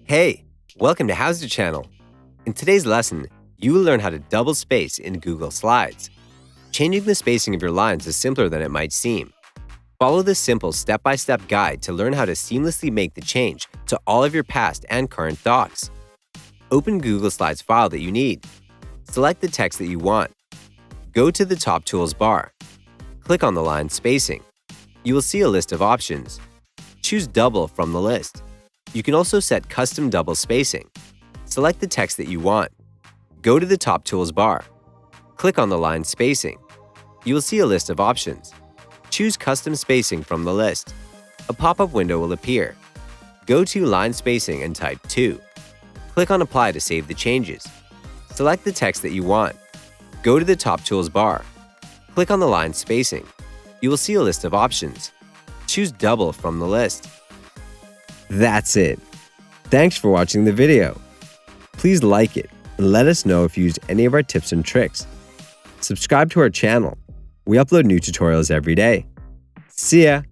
Hey, welcome to HOWZA channel. In today's lesson, you will learn how to double space in Google Slides. Changing the spacing of your lines is simpler than it might seem. Follow this simple step-by-step guide to learn how to seamlessly make the change to all of your past and current docs. Open Google Slides file that you need. Select the text that you want. Go to the top tools bar. Click on the line spacing. You will see a list of options. Choose Double from the list. You can also set custom double spacing. Select the text that you want. Go to the top tools bar. Click on the line spacing. You will see a list of options. Choose custom spacing from the list. A pop-up window will appear. Go to line spacing and type 2. Click on Apply to save the changes. Select the text that you want. Go to the top tools bar. Click on the line spacing. You will see a list of options. Choose Double from the list. That's it. Thanks for watching the video. Please like it and let us know if you used any of our tips and tricks. Subscribe to our channel. We upload new tutorials every day. See ya!